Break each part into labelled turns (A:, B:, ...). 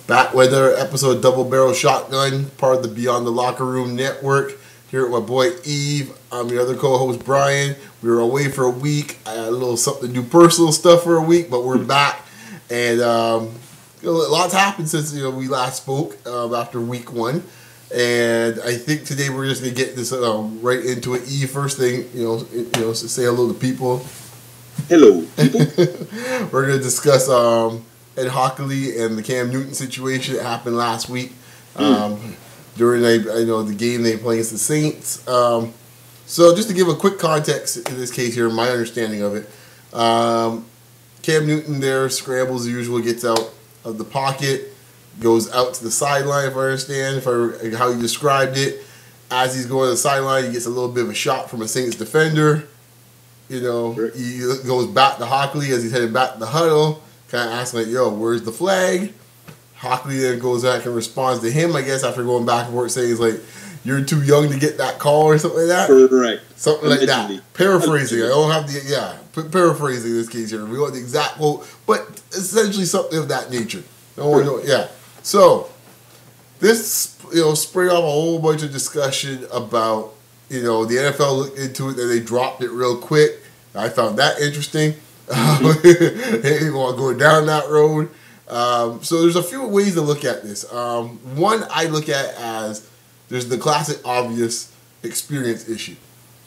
A: Back with our episode Double Barrel Shotgun, part of the Beyond the Locker Room Network. Here with my boy Eve. I'm your other co-host Brian. We were away for a week. I had a little something to do personal stuff for a week, but we're back. And lots happened since we last spoke after week one. And I think today we're just gonna get this right into it. Eve, first thing, say hello to people.
B: Hello, people.
A: We're gonna discuss Ed Hochuli and the Cam Newton situation that happened last week during the game they played against the Saints. So just to give a quick context in this case here, my understanding of it, Cam Newton there scrambles as usual, gets out of the pocket, goes out to the sideline, if I understand, how you described it. As he's going to the sideline, he gets a little bit of a shot from a Saints defender. He goes back to Hochuli as he's heading back to the huddle. Kind of asking, where's the flag? Hochuli then goes back and responds to him, I guess, after going back and forth, saying, you're too young to get that call or something like that?
B: Correct.
A: Something like that. Paraphrasing. I don't have paraphrasing in this case here. We want the exact quote, but essentially something of that nature. So, this, sprayed off a whole bunch of discussion about, the NFL looked into it and they dropped it real quick. I found that interesting. They want to go down that road. So there's a few ways to look at this. One I look at as there's the classic obvious experience issue,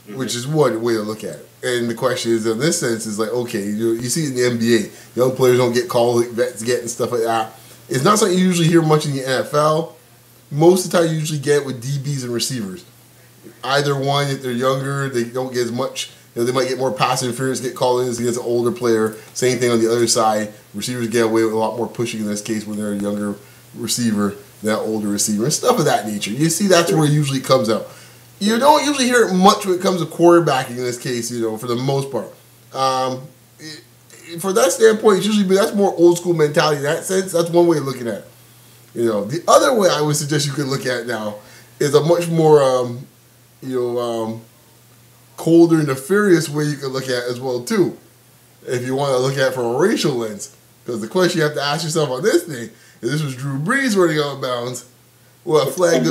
A: which is one way to look at it. And the question is, in this sense, is you see it in the NBA, young players don't get called like vets get and stuff like that. It's not something you usually hear much in the NFL. Most of the time you usually get it with DBs and receivers. Either one, if they're younger, they don't get as much. They might get more pass interference, get called in against an older player. Same thing on the other side. Receivers get away with a lot more pushing in this case when they're a younger receiver than an older receiver. And stuff of that nature. You see, that's where it usually comes out. You don't usually hear it much when it comes to quarterbacking in this case, for the most part. For that standpoint, that's more old school mentality in that sense. That's one way of looking at it. The other way I would suggest you could look at it now is a much more, colder, nefarious way you can look at it as well too, if you want to look at it from a racial lens. Because the question you have to ask yourself on this thing, if this was Drew Brees running out of bounds, a flag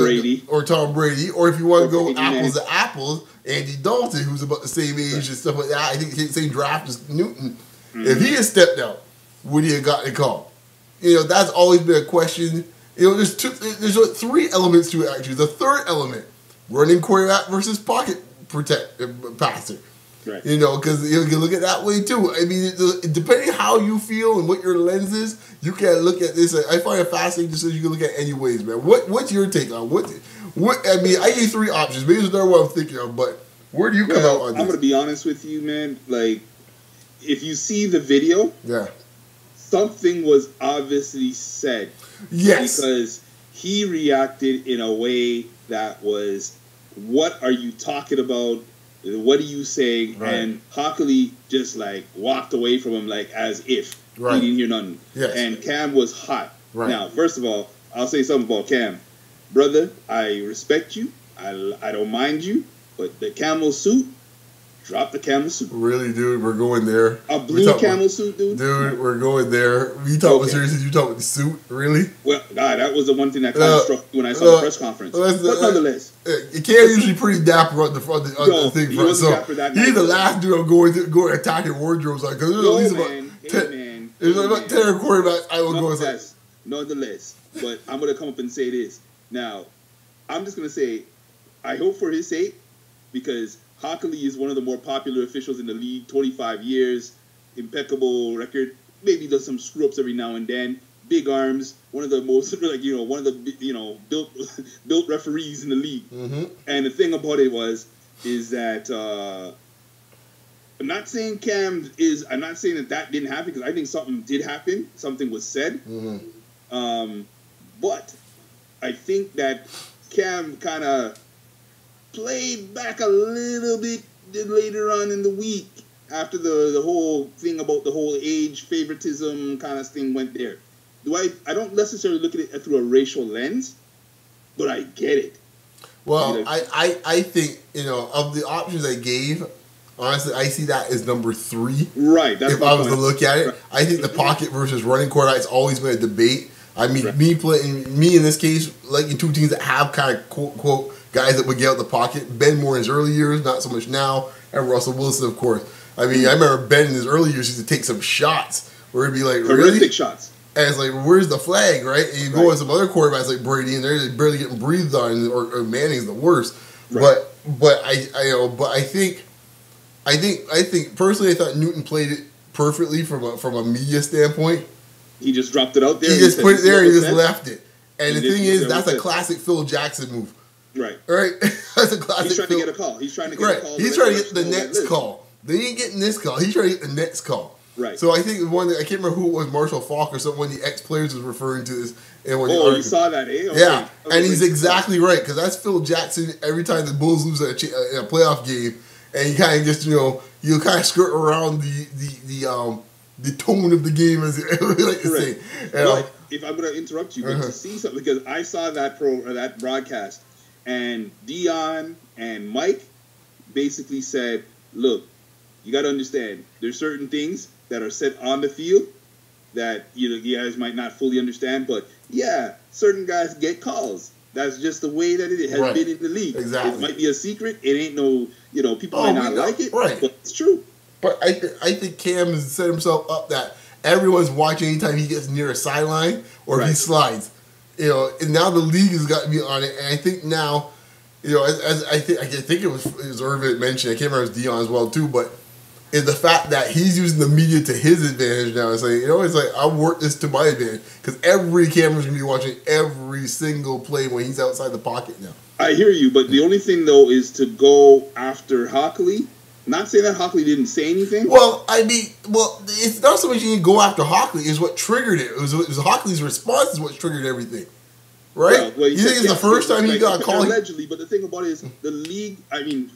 A: or Tom Brady, or if you want to go apples to apples, Andy Dalton, who's about the same age and stuff like that, I think the same draft as Newton. If he had stepped out, would he have gotten a call? That's always been a question. There's three elements to it actually. The third element, running quarterback versus pocket passer. Right. Because you can look at it that way too. I mean, depending how you feel and what your lens is, you can look at this. I find it fascinating just so you can look at any ways, man. What's your take on what? I mean, I gave three options. Maybe there's another one I'm thinking of, but where do you come out on this?
B: I'm gonna be honest with you, man. If you see the video, something was obviously said.
A: Yes,
B: because he reacted in a way that was, what are you talking about? What are you saying? Right. And Hochuli just walked away from him as if he didn't hear nothing.
A: Yes.
B: And Cam was hot.
A: Right.
B: Now, first of all, I'll say something about Cam. Brother, I respect you. I don't mind you. But the camel suit, drop the camel suit.
A: Really, dude? We're going there.
B: A blue camel suit, dude?
A: Dude, we're going there. You talking about seriously? You talking about the suit? Really?
B: Well, that was the one thing that kind of struck me when I saw the press conference. But nonetheless.
A: Cam usually pretty dapper on the front of the thing.
B: He wasn't dapper that night.
A: He's the last dude I'm going to attack your wardrobes because there's at least about 10 quarterbacks I will go.
B: Nonetheless. But I'm going to come up and say this. Now, I'm just going to say, I hope for his sake, because Hochuli is one of the more popular officials in the league, 25 years, impeccable record, maybe does some screw-ups every now and then, big arms, one of the most, one of the, built referees in the league. Mm-hmm. And the thing about it is that, I'm not saying that didn't happen, because I think something did happen, something was said. Mm-hmm. But I think that Cam kind of played back a little bit later on in the week after the whole thing about the whole age favoritism kind of thing went there. I don't necessarily look at it through a racial lens, but I get it.
A: Well, I think, of the options I gave, honestly, I see that as number 3.
B: Right. That's
A: if I was to look at it. Right. I think the pocket versus running quarterback has always been a debate. I mean, me in this case, like in two teams that have kind of quote guys that would get out the pocket. Ben more in his early years, not so much now, and Russell Wilson, of course. I mean, I remember Ben in his early years used to take some shots where it'd be like,
B: horrific shots.
A: And it's like, where's the flag, right? And you go with some other quarterbacks like Brady, and they're barely getting breathed on, or Manning's the worst. Right. But I think personally, I thought Newton played it perfectly from a media standpoint.
B: He just dropped it out there.
A: He just put it there. He just left it. And the thing is, that's a classic Phil Jackson move.
B: Right.
A: That's a classic.
B: He's trying to get a call. He's trying to get a call.
A: He's trying to get the next call. They ain't getting this call. He's trying to get the next call.
B: Right.
A: So I think one, I can't remember who it was, Marshall Falk or something, one of the ex-players was referring to this. And when
B: you saw that, eh? Okay.
A: Yeah, and he's exactly right, because that's Phil Jackson every time the Bulls lose in a playoff game, and you kind of just, you kind of skirt around the tone of the game, as I like to say.
B: But if I'm going to interrupt you, but to see something, because I saw that broadcast, and Dion and Mike basically said, look, you got to understand, there's certain things that are said on the field that you guys might not fully understand, but yeah, certain guys get calls. That's just the way that it has been in the league.
A: Exactly.
B: It might be a secret. It ain't no, people might not like it, but it's true.
A: But I think Cam has set himself up that everyone's watching anytime he gets near a sideline or if he slides. And now the league has got to be on it, and I think now, as I think it was Irvin mentioned, I can't remember if it was Dion as well too, but is the fact that he's using the media to his advantage now. It's like, it's like, I'll work this to my advantage. Because every camera's going to be watching every single play when he's outside the pocket now.
B: I hear you, but the only thing, though, is to go after Hochuli. Not saying that Hochuli didn't say anything.
A: Well, it's not so much you need to go after Hochuli. It's what triggered it. It was Hochuli's response is what triggered everything. Right?
B: Well,
A: you think it's the first time he got called?
B: Allegedly, but the thing about it is the league,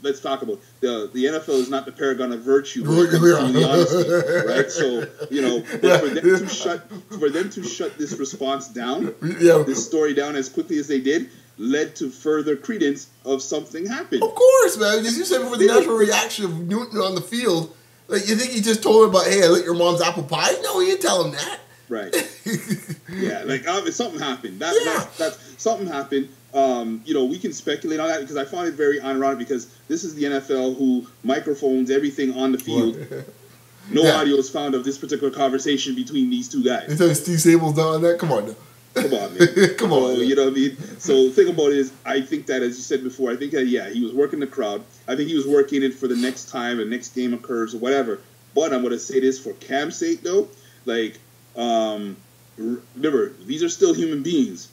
B: let's talk about the NFL is not the paragon of virtue when it comes to the honesty, right? So, but for them to shut this response down, this story down as quickly as they did, led to further credence of something happened.
A: Of course, man. As you said before, the natural reaction of Newton on the field, like, you think he just told him about, hey, I lit your mom's apple pie? No, he didn't tell him that.
B: Right. Yeah, like something happened. That's something happened. We can speculate on that because I find it very ironic because this is the NFL who microphones everything on the field. No audio is found of this particular conversation between these two guys.
A: You tell Steve Sable's not on that? Come on now.
B: Come on, man.
A: Come on.
B: You know what I mean? So the thing about it is, I think that, as you said before, I think that, he was working the crowd. I think he was working it for the next time, the next game occurs or whatever. But I'm going to say this for Cam's sake, though. Like, remember, these are still human beings.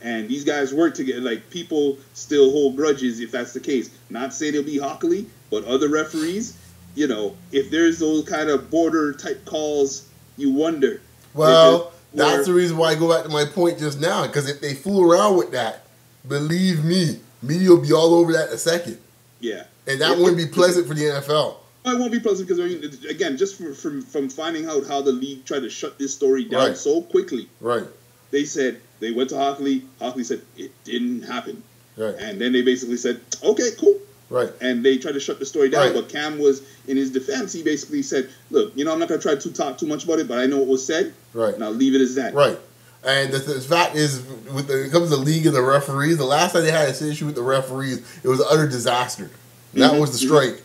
B: And these guys work together. Like, people still hold grudges if that's the case. Not saying it'll be Hochuli, but other referees, if there's those kind of border type calls, you wonder.
A: Well, that's the reason why I go back to my point just now. Because if they fool around with that, believe me, media will be all over that in a second.
B: Yeah.
A: And that wouldn't be pleasant for the NFL.
B: It won't be pleasant because, again, just from finding out how the league tried to shut this story down so quickly. Right. They said, they went to Hochuli. Hochuli said, it didn't happen. Right. And then they basically said, okay, cool. Right. And they tried to shut the story down. Right. But Cam was, in his defense, he basically said, look, I'm not going to try to talk too much about it, but I know what was said. Right. And I'll leave it as that.
A: Right. And the fact is, when it comes to the league and the referees, the last time they had an issue with the referees, it was an utter disaster. That was the strike.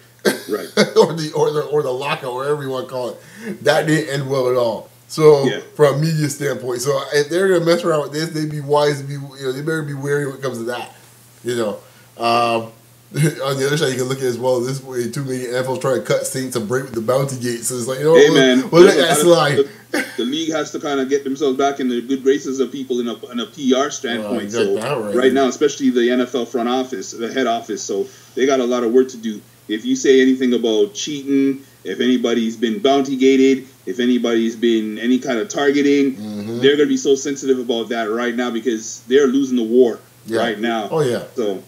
A: Right. or the lockout, whatever you want to call it. That didn't end well at all. So, from a media standpoint. So, if they're going to mess around with this, they'd be wise to be, they better be wary when it comes to that. On the other side, you can look at it as well. This way, too many NFL's trying to cut Saints a break with the bounty gate. So it's like,
B: hey, man,
A: we'll let that slide.
B: The league has to kind of get themselves back in the good graces of people in a PR standpoint. Right now, especially the NFL front office, the head office. So they got a lot of work to do. If you say anything about cheating, if anybody's been bounty gated, if anybody's been any kind of targeting, they're going to be so sensitive about that right now because they're losing the war right now.
A: Oh, yeah.
B: So,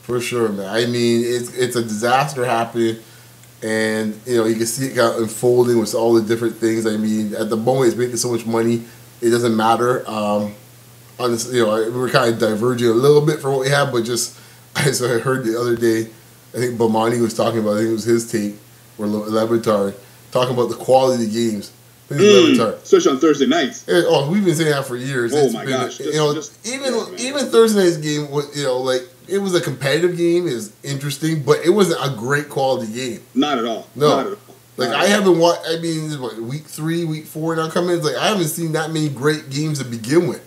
A: For sure, man. I mean, it's a disaster happening, and you can see it kind of unfolding with all the different things. I mean, at the moment, it's making so much money, it doesn't matter. On this, we're kind of diverging a little bit from what we have, but just as I heard the other day, I think Bomani was talking about. I think it was his take or Laboratory talking about the quality of the games.
B: Especially on Thursday nights.
A: Oh, we've been saying that for years.
B: Oh my gosh!
A: Even Thursday night's game was, like, it was a competitive game. It was interesting, but it wasn't a great quality game.
B: Not at all.
A: No.
B: Not at all.
A: Like, I haven't watched. I mean, what, week 3, week 4 now coming. It's like I haven't seen that many great games to begin with.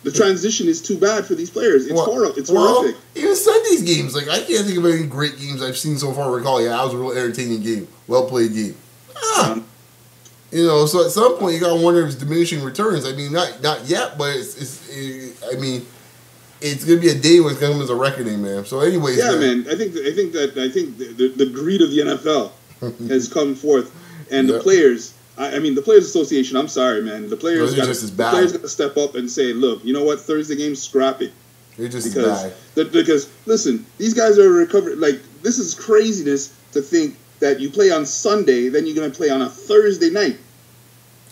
B: The transition is too bad for these players. It's horrible. It's horrific.
A: Even Sunday's games, like, I can't think of any great games I've seen so far. Recall, yeah, that was a real entertaining game, well played game. So at some point you gotta wonder if it's diminishing returns. I mean, not yet, but I mean, it's gonna be a day when it's gonna come as a reckoning, man. So, anyways,
B: man, I think the greed of the NFL has come forth, and the players. I mean, the Players Association, I'm sorry, man. The players got to step up and say, look, you know what? Thursday game's scrappy.
A: They're just bad.
B: Because, listen, these guys are recovered. Like, this is craziness to think that you play on Sunday, then you're going to play on a Thursday night.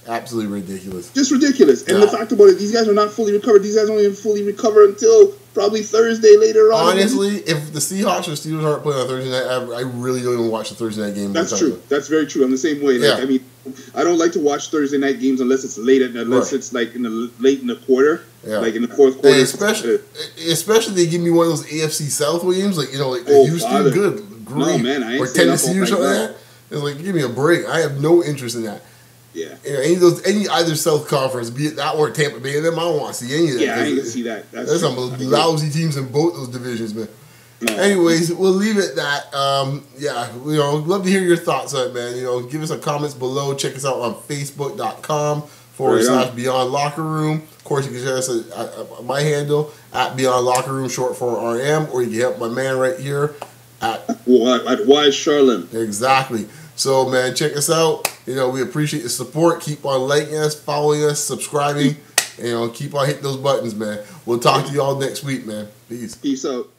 A: Absolutely ridiculous.
B: Just ridiculous. And the fact about it, these guys are not fully recovered. These guys don't even fully recover until probably Thursday later on.
A: Honestly, if the Seahawks or Steelers aren't playing on Thursday night, I really don't even watch the Thursday night game.
B: That's true. That's very true. I'm the same way. Like, I mean, I don't like to watch Thursday night games unless it's late, it's like late in the quarter, like in the fourth quarter.
A: Especially they give me one of those AFC South games, like Houston, good, great,
B: no, man, I ain't
A: or Tennessee or something like that. It's like, give me a break. I have no interest in that.
B: Yeah.
A: Any either South Conference, be it that or Tampa Bay, and them, I don't want to see any of that.
B: Yeah, I ain't gonna see that.
A: There's some lousy teams in both those divisions, man. No. Anyways, we'll leave it at that. Love to hear your thoughts on it, man. Give us some comments below. Check us out on Facebook.com/Beyond Locker Room. Of course, you can share us at my handle at Beyond Locker Room, short for RM, or you can help my man right here at
B: Wise Charlem.
A: Exactly. So, man, check us out. We appreciate the support. Keep on liking us, following us, subscribing. Keep on hitting those buttons, man. We'll talk to you all next week, man. Peace.
B: Peace out.